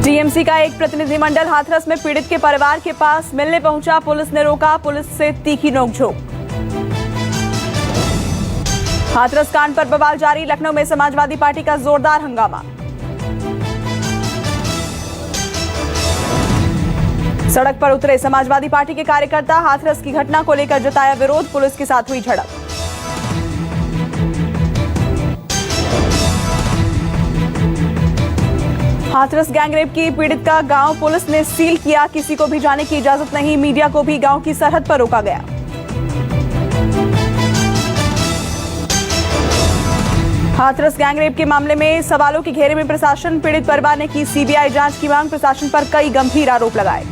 TMC का एक प्रतिनिधिमंडल हाथरस में पीड़ित के परिवार के पास मिलने पहुंचा। पुलिस ने रोका, पुलिस से तीखी नोकझोंक। हाथरस कांड पर बवाल जारी, लखनऊ में समाजवादी पार्टी का जोरदार हंगामा। सड़क पर उतरे समाजवादी पार्टी के कार्यकर्ता, हाथरस की घटना को लेकर जताया विरोध, पुलिस के साथ हुई झड़प। हाथरस गैंगरेप की पीड़ित का गांव पुलिस ने सील किया, किसी को भी जाने की इजाजत नहीं, मीडिया को भी गांव की सरहद पर रोका गया। हाथरस गैंगरेप के मामले में सवालों के घेरे में प्रशासन, पीड़ित परिवार ने की सीबीआई जांच की मांग, प्रशासन पर कई गंभीर आरोप लगाए।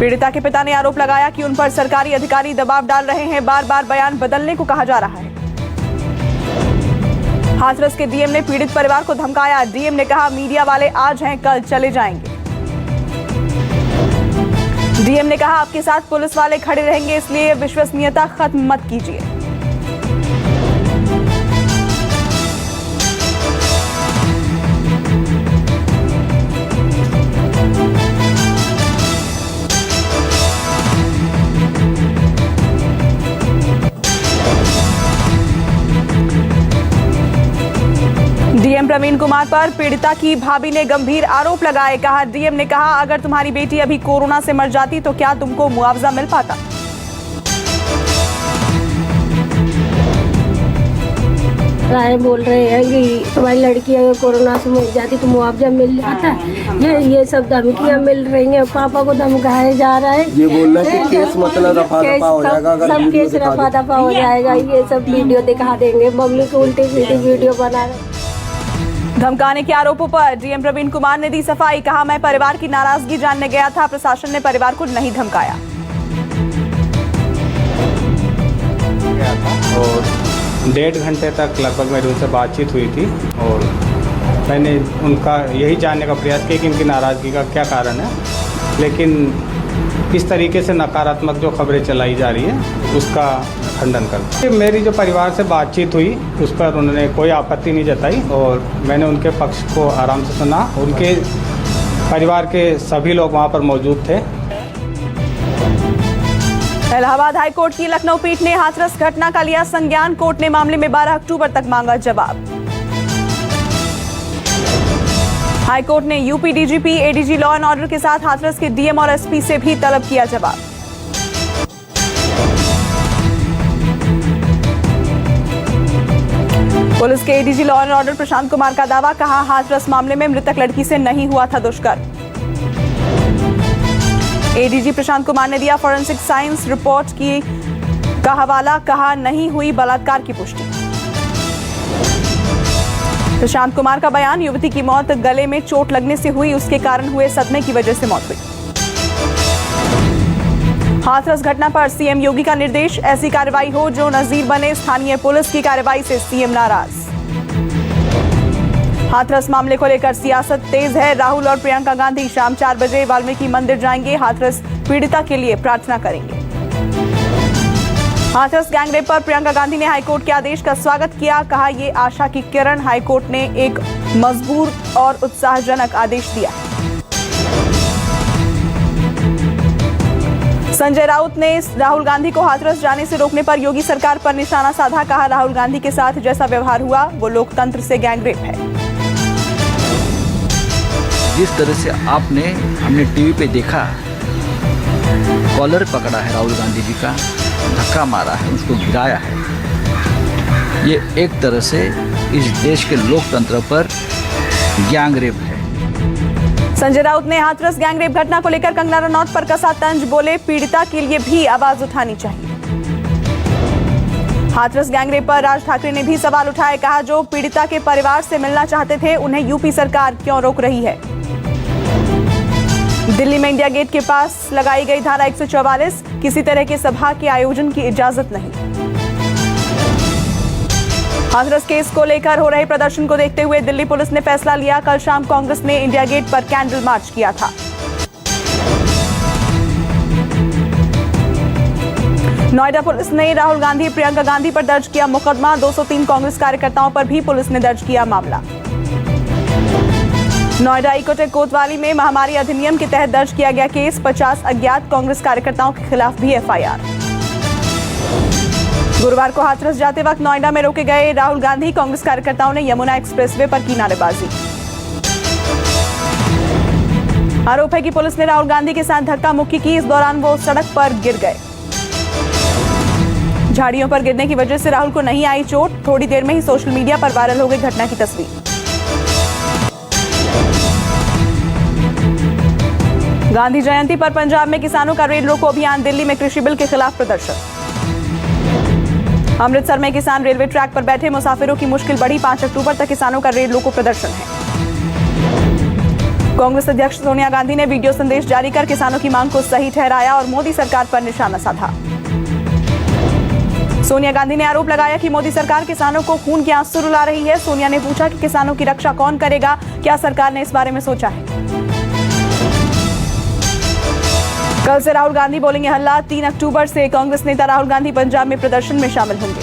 पीड़िता के पिता ने आरोप लगाया कि उन पर सरकारी अधिकारी दबाव डाल रहे हैं, बार बार बयान बदलने को कहा जा रहा है। हाथरस के डीएम ने पीड़ित परिवार को धमकाया, डीएम ने कहा मीडिया वाले आज हैं कल चले जाएंगे। डीएम ने कहा आपके साथ पुलिस वाले खड़े रहेंगे, इसलिए विश्वसनीयता खत्म मत कीजिए। डीएम प्रवीण कुमार पर पीड़िता की भाभी ने गंभीर आरोप लगाए, कहा डीएम ने कहा अगर तुम्हारी बेटी अभी कोरोना से मर जाती तो क्या तुमको मुआवजा मिल पाता। राय बोल रहे हैं कि तुम्हारी लड़की अगर कोरोना से मर जाती तो मुआवजा मिल जाता। ये सब धमकियां मिल रही हैं, पापा को धमकाया जा रहा है। ये बोल रहे हैं कि केस मतलब रफा दफा हो जाएगा, सब केस रफा दफा हो जाएगा। ये सब वीडियो दिखा देंगे, मम्मी को उल्टी सीधी वीडियो बना रहे। धमकाने के आरोपों पर डीएम प्रवीण कुमार ने दी सफाई, कहा मैं परिवार की नाराजगी जानने गया था, प्रशासन ने परिवार को नहीं धमकाया। और 1.5 घंटे तक लगभग मेरी उनसे बातचीत हुई थी और मैंने उनका यही जानने का प्रयास किया कि इनकी नाराज़गी का क्या कारण है, लेकिन इस तरीके से नकारात्मक जो खबरें चलाई जा रही है उसका खंडन करता हूं। मेरी जो परिवार से बातचीत हुई उस पर उन्होंने कोई आपत्ति नहीं जताई और मैंने उनके पक्ष को आराम से सुना। उनके परिवार के सभी लोग वहाँ पर मौजूद थे। इलाहाबाद हाईकोर्ट की लखनऊ पीठ ने हाथरस घटना का लिया संज्ञान, कोर्ट ने मामले में 12 अक्टूबर तक मांगा जवाब। हाईकोर्ट ने UP DGP, ADG law and order के साथ हाथरस के डीएम और एसपी से भी तलब किया जवाब। पुलिस के ADG law and order Prashant Kumar का दावा, कहा हाथरस मामले में मृतक लड़की से नहीं हुआ था दुष्कर्म। एडीजी प्रशांत कुमार ने दिया फॉरेंसिक साइंस रिपोर्ट का हवाला, कहा नहीं हुई बलात्कार की पुष्टि। प्रशांत कुमार का बयान, युवती की मौत गले में चोट लगने से हुई, उसके कारण हुए सदमे की वजह से मौत हुई। हाथरस घटना पर सीएम योगी का निर्देश, ऐसी कार्रवाई हो जो नजीर बने, स्थानीय पुलिस की कार्रवाई से सीएम नाराज। हाथरस मामले को लेकर सियासत तेज है, राहुल और प्रियंका गांधी शाम 4 बजे वाल्मीकि मंदिर जाएंगे, हाथरस पीड़िता के लिए प्रार्थना करेंगे। हाथरस गैंगरेप पर प्रियंका गांधी ने हाईकोर्ट के आदेश का स्वागत किया, कहा ये आशा की किरण, हाईकोर्ट ने एक मजबूत और उत्साहजनक आदेश दिया। संजय राउत ने राहुल गांधी को हाथरस जाने से रोकने पर योगी सरकार पर निशाना साधा, कहा राहुल गांधी के साथ जैसा व्यवहार हुआ वो लोकतंत्र से गैंगरेप है। जिस तरह से हमने टीवी पे देखा, कॉलर पकड़ा है राहुल गांधी जी का, धक्का मारा है, उसको गिराया है, ये एक तरह से इस देश के लोकतंत्र पर गैंगरेप है। संजय राउत ने हाथरस गैंगरेप घटना को लेकर कंगना रनौत पर कसा तंज, बोले पीड़िता के लिए भी आवाज उठानी चाहिए। हाथरस गैंगरेप पर राज ठाकरे ने भी सवाल उठाए, कहा जो पीड़िता के परिवार से मिलना चाहते थे उन्हें यूपी सरकार क्यों रोक रही है। दिल्ली में इंडिया गेट के पास लगाई गई धारा 144, किसी तरह के सभा के आयोजन की इजाजत नहीं। हाथरस केस को लेकर हो रहे प्रदर्शन को देखते हुए दिल्ली पुलिस ने फैसला लिया, कल शाम कांग्रेस ने इंडिया गेट पर कैंडल मार्च किया था। नोएडा पुलिस ने राहुल गांधी, प्रियंका गांधी पर दर्ज किया मुकदमा, 203 कांग्रेस कार्यकर्ताओं पर भी पुलिस ने दर्ज किया मामला। नोएडा इकोटेक कोतवाली में महामारी अधिनियम के तहत दर्ज किया गया केस। 50 अज्ञात कांग्रेस कार्यकर्ताओं के खिलाफ भी एफआईआर। गुरुवार को हाथरस जाते वक्त नोएडा में रोके गए राहुल गांधी। कांग्रेस कार्यकर्ताओं ने यमुना एक्सप्रेसवे पर की नारेबाजी। आरोप है कि पुलिस ने राहुल गांधी के साथ धक्का मुक्की की। इस दौरान वो सड़क पर गिर गए। झाड़ियों पर गिरने की वजह से राहुल को नहीं आई चोट। थोड़ी देर में ही सोशल मीडिया पर वायरल हो गई घटना की तस्वीर। गांधी जयंती पर पंजाब में किसानों का रेल रोको अभियान। दिल्ली में कृषि बिल के खिलाफ प्रदर्शन। अमृतसर में किसान रेलवे ट्रैक पर बैठे। मुसाफिरों की मुश्किल बढ़ी। 5 अक्टूबर तक किसानों का रेल रोको प्रदर्शन है। कांग्रेस अध्यक्ष सोनिया गांधी ने वीडियो संदेश जारी कर किसानों की मांग को सही ठहराया और मोदी सरकार पर निशाना साधा। सोनिया गांधी ने आरोप लगाया कि मोदी सरकार किसानों को खून के आंसू रुला रही है। सोनिया ने पूछा कि किसानों की रक्षा कौन करेगा, क्या सरकार ने इस बारे में सोचा है। कल से राहुल गांधी बोलेंगे हल्ला। 3 अक्टूबर से कांग्रेस नेता राहुल गांधी पंजाब में प्रदर्शन में शामिल होंगे।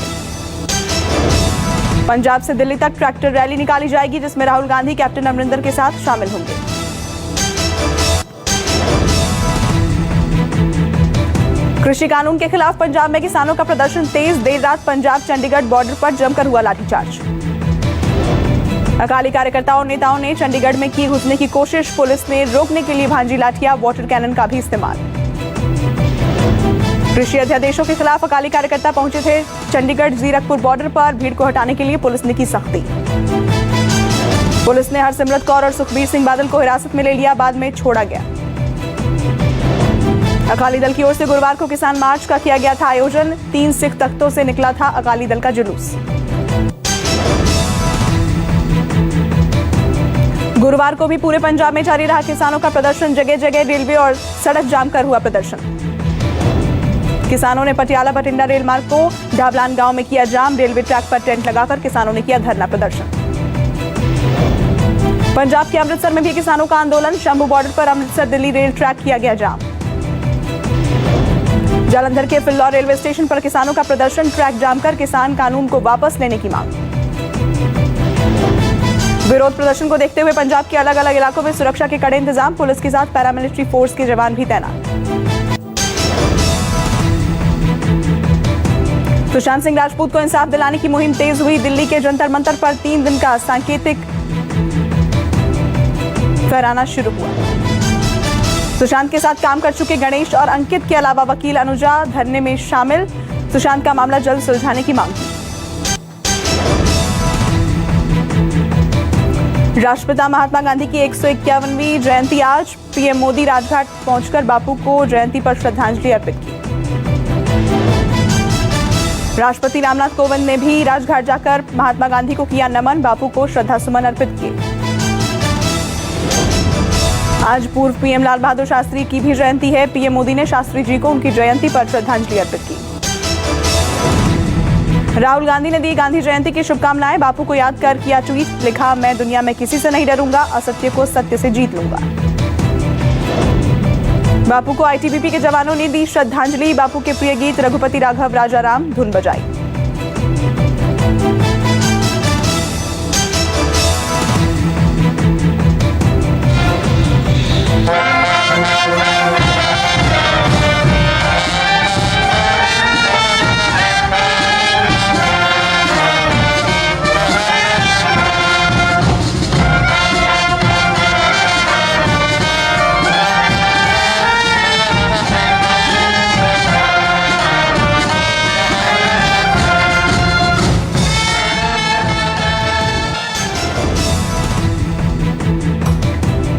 पंजाब से दिल्ली तक ट्रैक्टर रैली निकाली जाएगी, जिसमें राहुल गांधी कैप्टन अमरिंदर के साथ शामिल होंगे। कृषि कानून के खिलाफ पंजाब में किसानों का प्रदर्शन तेज। देर रात पंजाब चंडीगढ़ बॉर्डर पर जमकर हुआ लाठीचार्ज। अकाली कार्यकर्ताओं और नेताओं ने चंडीगढ़ में की घुसने की कोशिश। पुलिस ने रोकने के लिए भांजी लाठियां, वाटर कैनन का भी इस्तेमाल। कृषि अध्यादेशों के खिलाफ अकाली कार्यकर्ता पहुंचे थे चंडीगढ़ जीरकपुर बॉर्डर पर। भीड़ को हटाने के लिए पुलिस ने की सख्ती। पुलिस ने हरसिमरत कौर और सुखबीर सिंह बादल को हिरासत में ले लिया, बाद में छोड़ा गया। अकाली दल की ओर से गुरुवार को किसान मार्च का किया गया था आयोजन। 3 सिख तख्तों से निकला था अकाली दल का जुलूस। गुरुवार को भी पूरे पंजाब में जारी रहा किसानों का प्रदर्शन। जगह जगह रेलवे और सड़क जाम कर हुआ प्रदर्शन। किसानों ने पटियाला बठिंडा रेल मार्ग को ढाबलान गांव में किया जाम। रेलवे ट्रैक पर टेंट लगाकर किसानों ने किया धरना प्रदर्शन। पंजाब के अमृतसर में भी किसानों का आंदोलन। शंभू बॉर्डर पर अमृतसर दिल्ली रेल ट्रैक किया गया जाम। जालंधर के फिल्लौर रेलवे स्टेशन पर किसानों का प्रदर्शन। ट्रैक जाम कर किसान कानून को वापस लेने की मांग। विरोध प्रदर्शन को देखते हुए पंजाब के अलग अलग इलाकों में सुरक्षा के कड़े इंतजाम। पुलिस के साथ पैरामिलिट्री फोर्स के जवान भी तैनात। सुशांत सिंह राजपूत को इंसाफ दिलाने की मुहिम तेज हुई। दिल्ली के जंतर मंतर पर 3 दिन का सांकेतिक फहराना शुरू हुआ। सुशांत के साथ काम कर चुके गणेश और अंकित के अलावा वकील अनुजा धरने में शामिल। सुशांत का मामला जल्द सुलझाने की मांग की। राष्ट्रपिता महात्मा गांधी की 151वीं जयंती आज। पीएम मोदी राजघाट पहुंचकर बापू को जयंती पर श्रद्धांजलि अर्पित की। राष्ट्रपति रामनाथ कोविंद ने भी राजघाट जाकर महात्मा गांधी को किया नमन। बापू को श्रद्धासुमन अर्पित किए। आज पूर्व पीएम लाल बहादुर शास्त्री की भी जयंती है। पीएम मोदी ने शास्त्री जी को उनकी जयंती पर श्रद्धांजलि अर्पित की। राहुल गांधी ने दी गांधी जयंती की शुभकामनाएं। बापू को याद कर किया ट्वीट। लिखा, मैं दुनिया में किसी से नहीं डरूंगा, असत्य को सत्य से जीत लूंगा। बापू को आईटीबीपी के जवानों ने दी श्रद्धांजलि। बापू के प्रिय गीत रघुपति राघव राजा राम धुन बजाई।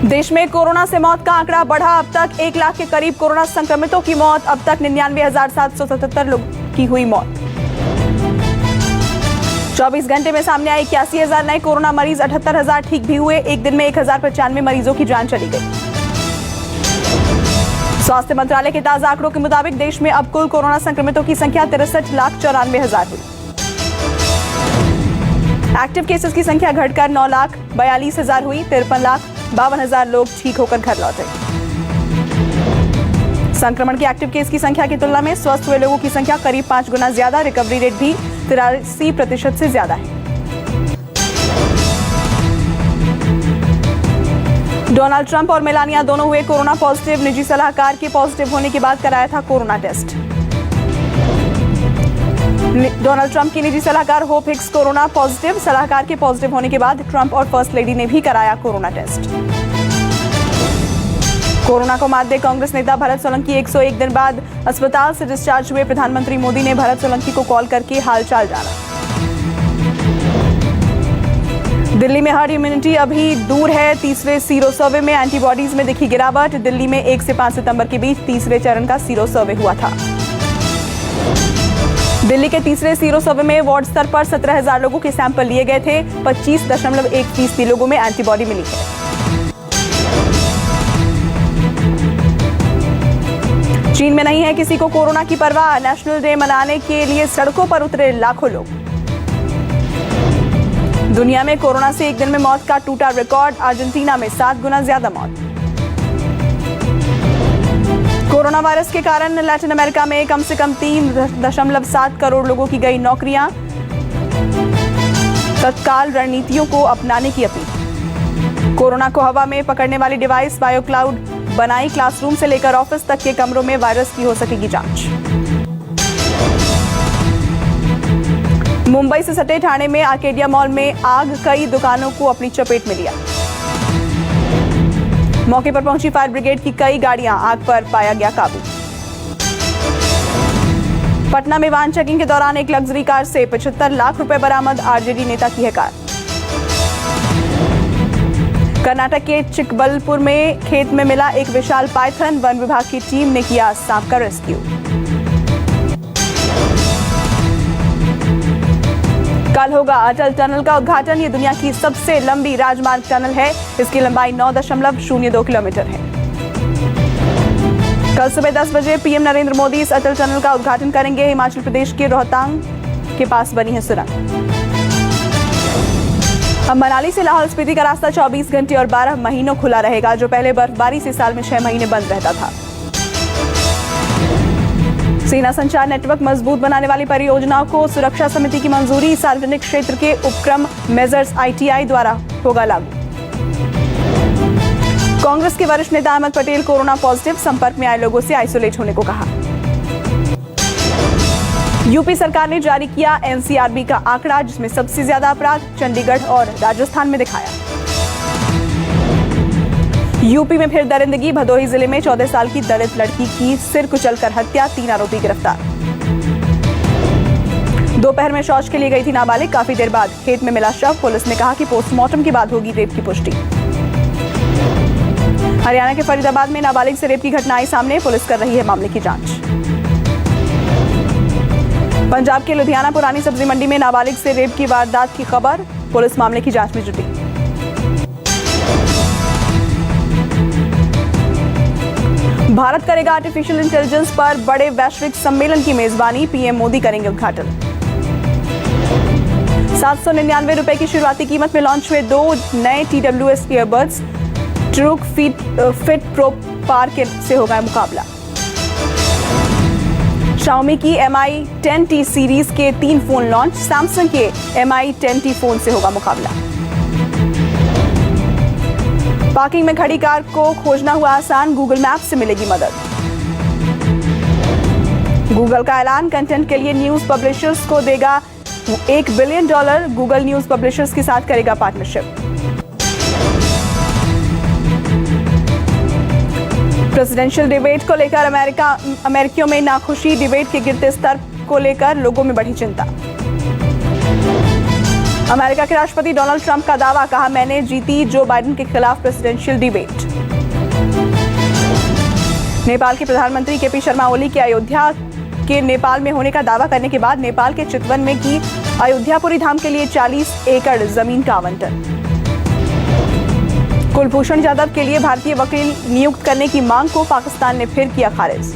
देश में कोरोना से मौत का आंकड़ा बढ़ा। अब तक 1 लाख के करीब कोरोना संक्रमितों की मौत। अब तक 99,777 लोगों की हुई मौत। 24 घंटे में सामने आए 81,000 नए कोरोना मरीज। 78,000 ठीक भी हुए। एक दिन में 1,095 मरीजों की जान चली गई। स्वास्थ्य मंत्रालय के ताजा आंकड़ों के मुताबिक देश में अब कुल कोरोना संक्रमितों की संख्या 63,94,000 हुई। एक्टिव केसेस की संख्या घटकर 9,42,000 हुई। 53,52,000 लोग ठीक होकर घर लौटे। संक्रमण के एक्टिव केस की संख्या की तुलना में स्वस्थ हुए लोगों की संख्या करीब 5 गुना ज्यादा। रिकवरी रेट भी 83% से ज्यादा है। डोनाल्ड ट्रंप और मेलानिया दोनों हुए कोरोना पॉजिटिव। निजी सलाहकार के पॉजिटिव होने के बाद कराया था कोरोना टेस्ट। डोनाल्ड ट्रंप की निजी सलाहकार होप हिक्स कोरोना पॉजिटिव। सलाहकार के पॉजिटिव होने के बाद ट्रंप और फर्स्ट लेडी ने भी कराया कोरोना टेस्ट। कोरोना को मात दे कांग्रेस नेता भरत सोलंकी 101 दिन बाद अस्पताल से डिस्चार्ज हुए। प्रधानमंत्री मोदी ने भरत सोलंकी को कॉल करके हालचाल जाना। दिल्ली में हर्ड इम्यूनिटी अभी दूर है। तीसरे सीरो सर्वे में एंटीबॉडीज में दिखी गिरावट। दिल्ली में 1 से 5 सितंबर के बीच तीसरे चरण का सीरो सर्वे हुआ था। दिल्ली के तीसरे सीरो सर्वे में वार्ड स्तर पर 17,000 लोगों के सैंपल लिए गए थे। 25.1% लोगों में एंटीबॉडी मिली है। चीन में नहीं है किसी को कोरोना की परवाह। नेशनल डे मनाने के लिए सड़कों पर उतरे लाखों लोग। दुनिया में कोरोना से एक दिन में मौत का टूटा रिकॉर्ड। अर्जेंटीना में 7 गुना ज्यादा मौत। कोरोना वायरस के कारण लैटिन अमेरिका में कम से कम 3.7 करोड़ लोगों की गई नौकरियां। तत्काल रणनीतियों को अपनाने की अपील। कोरोना को हवा में पकड़ने वाली डिवाइस बायोक्लाउड बनाई। क्लासरूम से लेकर ऑफिस तक के कमरों में वायरस की हो सकेगी जांच। मुंबई से सटे ठाणे में आर्केडिया मॉल में आग कई दुकानों को अपनी चपेट में लिया। मौके पर पहुंची फायर ब्रिगेड की कई गाड़ियां। आग पर पाया गया काबू। पटना में वाहन चेकिंग के दौरान एक लग्जरी कार से 75 लाख रुपए बरामद। आरजेडी नेता की है कार। कर्नाटक के चिकबलपुर में खेत में मिला एक विशाल पाइथन। वन विभाग की टीम ने किया सांप का रेस्क्यू। कल होगा अटल टनल का उद्घाटन। ये दुनिया की सबसे लंबी राजमार्ग टनल है। इसकी लंबाई 9.02 किलोमीटर है। कल सुबह 10 बजे पीएम नरेंद्र मोदी इस अटल टनल का उद्घाटन करेंगे। हिमाचल प्रदेश के रोहतांग के पास बनी है सुरंग। अब मनाली से लाहौल स्पीति का रास्ता 24 घंटे और 12 महीनों खुला रहेगा, जो पहले बर्फबारी से साल में 6 महीने बंद रहता था। सेना संचार नेटवर्क मजबूत बनाने वाली परियोजनाओं को सुरक्षा समिति की मंजूरी। सार्वजनिक क्षेत्र के उपक्रम मेजर्स ITI द्वारा होगा लागू। कांग्रेस के वरिष्ठ नेता अहमद पटेल कोरोना पॉजिटिव। संपर्क में आए लोगों से आइसोलेट होने को कहा। यूपी सरकार ने जारी किया NCRB का आंकड़ा, जिसमें सबसे ज्यादा अपराध चंडीगढ़ और राजस्थान में दिखाया। यूपी में फिर दरिंदगी। भदोही जिले में 14 साल की दलित लड़की की सिर कुचलकर हत्या। 3 आरोपी गिरफ्तार। दोपहर में शौच के लिए गई थी नाबालिग। काफी देर बाद खेत में मिला शव। पुलिस ने कहा कि पोस्टमार्टम के बाद होगी रेप की पुष्टि। हरियाणा के फरीदाबाद में नाबालिग से रेप की घटना आई सामने। पुलिस कर रही है मामले की जांच। पंजाब के लुधियाना पुरानी सब्जी मंडी में नाबालिग से रेप की वारदात की खबर। पुलिस मामले की जांच में जुटी। भारत करेगा आर्टिफिशियल इंटेलिजेंस पर बड़े वैश्विक सम्मेलन की मेजबानी। पीएम मोदी करेंगे उद्घाटन। 799 रुपए की शुरुआती कीमत में लॉन्च हुए 2 नए TWS earbuds. Truke fit pro पार से होगा मुकाबला। Xiaomi की Mi 10T सीरीज के 3 फोन लॉन्च। सैमसंग के Mi 10T फोन से होगा मुकाबला। पार्किंग में खड़ी कार को खोजना हुआ आसान। गूगल मैप से मिलेगी मदद। गूगल का ऐलान, कंटेंट के लिए न्यूज पब्लिशर्स को देगा $1 बिलियन। गूगल न्यूज पब्लिशर्स के साथ करेगा पार्टनरशिप। प्रेसिडेंशियल डिबेट को लेकर अमेरिकियों में नाखुशी। डिबेट के गिरते स्तर को लेकर लोगों में बढ़ी चिंता। अमेरिका के राष्ट्रपति डोनाल्ड ट्रंप का दावा, कहा मैंने जीती जो बाइडेन के खिलाफ प्रेसिडेंशियल डिबेट। नेपाल के प्रधानमंत्री केपी शर्मा ओली के अयोध्या के नेपाल में होने का दावा करने के बाद नेपाल के चितवन में की अयोध्यापुरी धाम के लिए 40 एकड़ जमीन का आवंटन। कुलभूषण जाधव के लिए भारतीय वकील नियुक्त करने की मांग को पाकिस्तान ने फिर किया खारिज।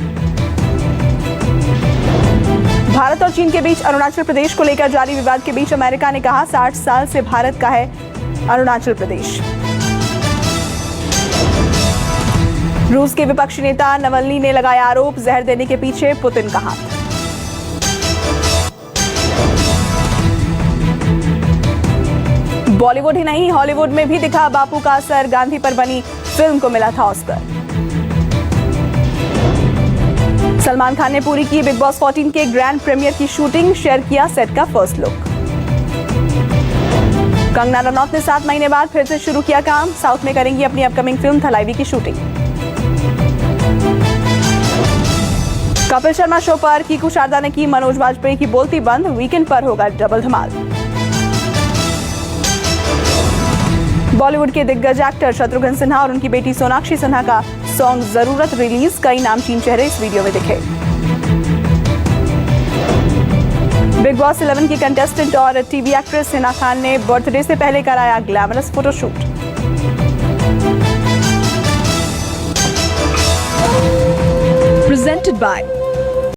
भारत और चीन के बीच अरुणाचल प्रदेश को लेकर जारी विवाद के बीच अमेरिका ने कहा 60 साल से भारत का है अरुणाचल प्रदेश। रूस के विपक्षी नेता नवल्नी ने लगाया आरोप, जहर देने के पीछे पुतिन का हाथ। बॉलीवुड ही नहीं हॉलीवुड में भी दिखा बापू का असर, गांधी पर बनी फिल्म को मिला था ऑस्कर। सलमान खान ने पूरी की बिग बॉस 14 के ग्रैंड प्रीमियर की शूटिंग, शेयर किया सेट का फर्स्ट लुक। कंगना रनौत ने 7 महीने बाद फिर से शुरू किया काम, साउथ में करेंगी अपनी अपकमिंग फिल्म थलाइवी की शूटिंग। कपिल शर्मा शो पर कीकू शारदा ने की मनोज वाजपेयी की बोलती बंद, वीकेंड पर होगा डबल धमाल। बॉलीवुड के दिग्गज एक्टर शत्रुघ्न सिन्हा और उनकी बेटी सोनाक्षी सिन्हा का सॉन्ग जरूरत रिलीज, कई नामचीन चेहरे इस वीडियो में दिखे। बिग बॉस 11 की कंटेस्टेंट और टीवी एक्ट्रेस हिना खान ने बर्थडे से पहले कराया ग्लैमरस फोटोशूट। Presented by